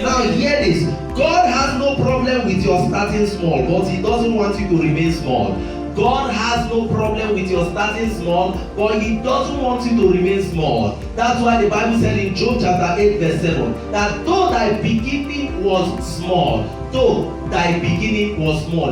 Now hear this. God has no problem with your starting small, but He doesn't want you to remain small. God has no problem with your starting small, but He doesn't want you to remain small. That's why the Bible said in Job chapter 8 verse 7 that though thy beginning was small,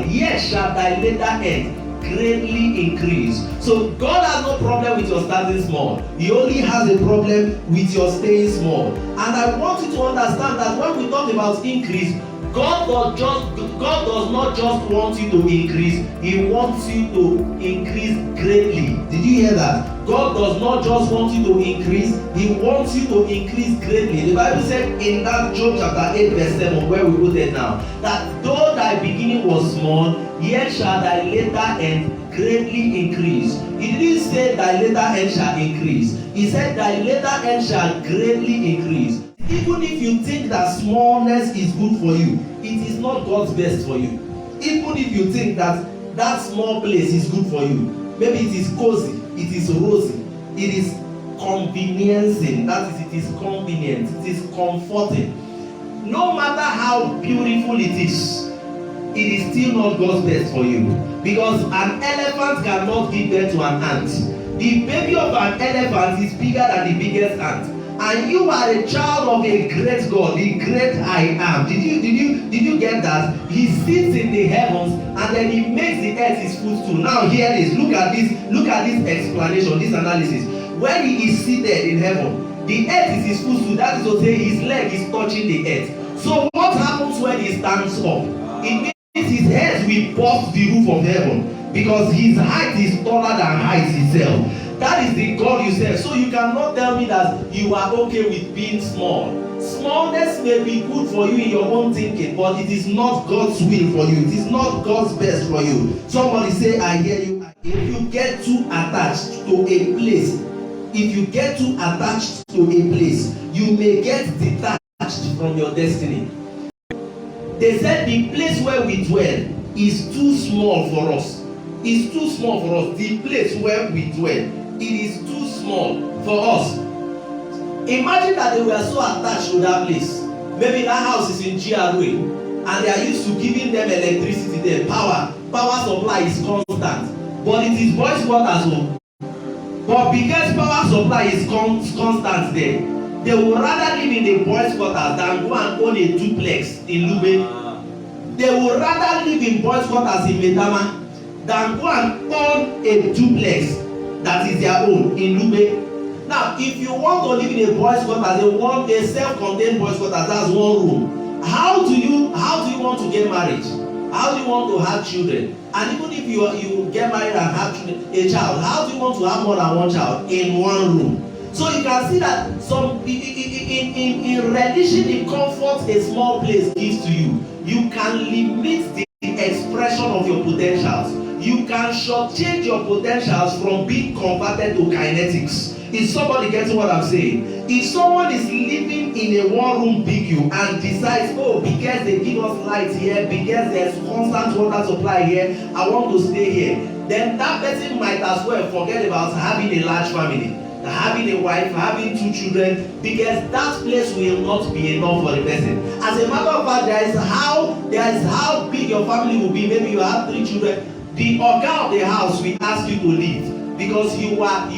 yet shall thy later end greatly increase. So God has no problem with your starting small. He only has a problem with your staying small. And I want you to understand that when we talk about increase, God does not just want you to increase, He wants you to increase greatly. Did you hear that? God does not just want you to increase, He wants you to increase greatly. The Bible said in that Job chapter 8 verse 7 where we put it now, that though thy beginning was small, yet shall thy later end greatly increase. He didn't say thy later end shall increase. He said thy later end shall greatly increase. Even if you think that smallness is good for you, it is not God's best for you. Even if you think that that small place is good for you, maybe it is cozy, it is rosy, it is conveniencing, that is, it is convenient, it is comforting. No matter how beautiful it is still not God's best for you. Because an elephant cannot give birth to an ant. The baby of an elephant is bigger than the biggest ant. And you are a child of a great God, the great I am. Did you get that? He sits in the heavens and then He makes the earth His footstool. Now hear this. Look at this explanation, this analysis. When He is seated in heaven, the earth is His footstool. That is to say, His leg is touching the earth. So what happens when He stands up? It means His head will burst the roof of heaven, because His height is taller than height itself. That is the God you serve. So you cannot tell me that you are okay with being small. Smallness may be good for you in your own thinking, but it is not God's will for you. It is not God's best for you. Somebody say, I hear you. If you get too attached to a place, you may get detached from your destiny. They said the place where we dwell is too small for us. It's too small for us. The place where we dwell, it is too small for us. Imagine that they were so attached to that place. Maybe that house is in GRA and they are used to giving them electricity there. Power supply is constant. But it is boys' quarters home. But because power supply is constant there, they would rather live in a boys' quarters than go and own a duplex in Lube. They would rather live in boys' quarters in Medama than go and own a duplex that is their own in Lube. Now, if you want to live in a boys' quarters, they want a self-contained boys' quarters, that's one room. How do you want to get married? How do you want to have children? And even if you get married and have children, a child, how do you want to have more than one child in one room? So you can see that in relishing the comfort a small place gives to you, you can limit the expression of your potentials. You can shortchange your potentials from being converted to kinetics. Is somebody getting what I'm saying? If someone is living in a one-room BQ and decides, oh, because they give us light here, because there's constant water supply here, I want to stay here, then that person might as well forget about having a large family, having a wife, having 2 children, because that place will not be enough for the person. As a matter of fact, there is how big your family will be. Maybe you have 3 children. The oga of the house will ask you to leave because you are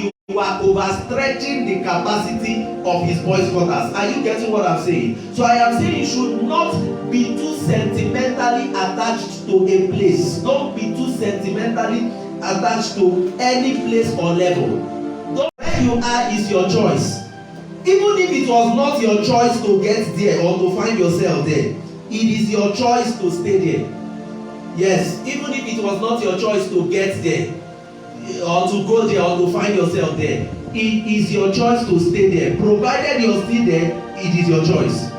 overstretching the capacity of his boys' quarters. Are you getting what I'm saying? So I am saying you should not be too sentimentally attached to a place. Don't be too sentimentally attached to any place or level. Where you are is your choice. Even if it was not your choice to get there or to find yourself there, it is your choice to stay there. Yes, even if it was not your choice to get there or to go there or to find yourself there, it is your choice to stay there. Provided you're still there, it is your choice.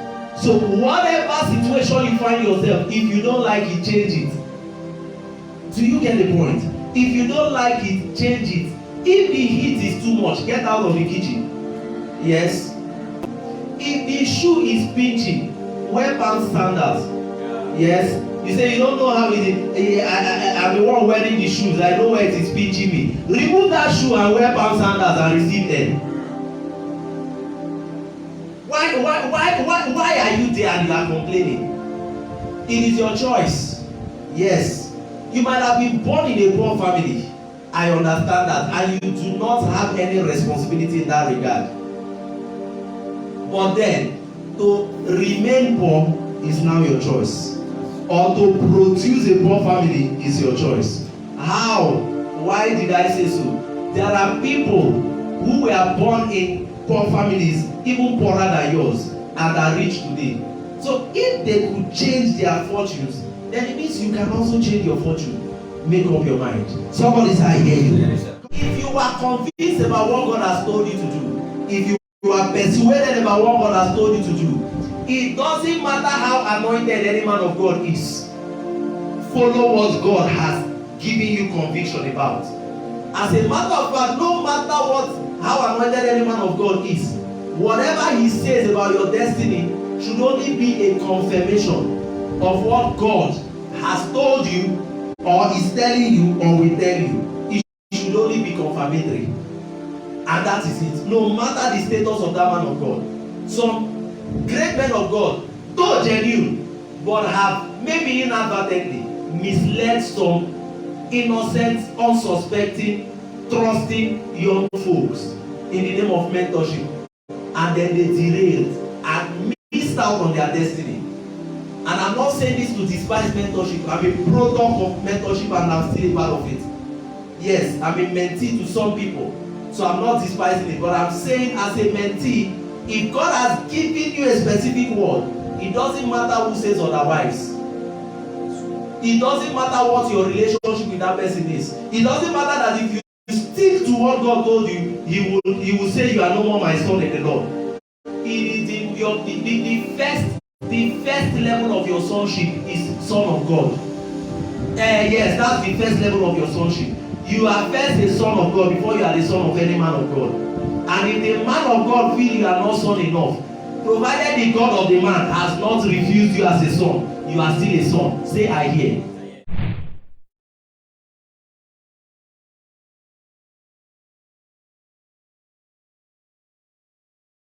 So whatever situation you find yourself, if you don't like it, change it. Do you get the point? If you don't like it, change it. If the heat is too much, get out of the kitchen. Yes. If the shoe is pinching, wear palm sandals. Yes. You say you don't know how it is. I'm the one wearing the shoes. I know where it is pinching me. Remove that shoe and wear palm sandals and receive them. Why are are you there and you are complaining? It is your choice. Yes, you might have been born in a poor family. I understand that, and you do not have any responsibility in that regard. But then, to remain poor is now your choice, or to produce a poor family is your choice. How? Why did I say so? There are people who were born in poor families, even poorer than yours, and are rich today. So if they could change their fortunes, then it means you can also change your fortune. Make up your mind. Somebody say, I hear you. If you are convinced about what God has told you to do, if you are persuaded about what God has told you to do, it doesn't matter how anointed any man of God is. Follow what God has given you conviction about. As a matter of fact, no matter how anointed any man of God is, whatever he says about your destiny should only be a confirmation of what God has told you, or is telling you, or will tell you. It should only be confirmatory. And that is it. No matter the status of that man of God. Some great men of God, though genuine, but have maybe inadvertently misled some innocent, unsuspecting, trusting young folks in the name of mentorship. And then they derailed and missed out on their destiny. And I'm not saying this to despise mentorship. I'm a product of mentorship and I'm still a part of it. Yes, I'm a mentee to some people, so I'm not despising it. But I'm saying as a mentee, if God has given you a specific word, it doesn't matter who says otherwise. It doesn't matter what your relationship with that person is. It doesn't matter that if you stick to what God told you, He will say you are no more my son in the Lord. It is the first level of your sonship is son of God. Yes, that's the first level of your sonship. You are first a son of God before you are the son of any man of God. And if the man of God feel you are not son enough, provided the God of the man has not refused you as a son, you are still a son. Say I hear.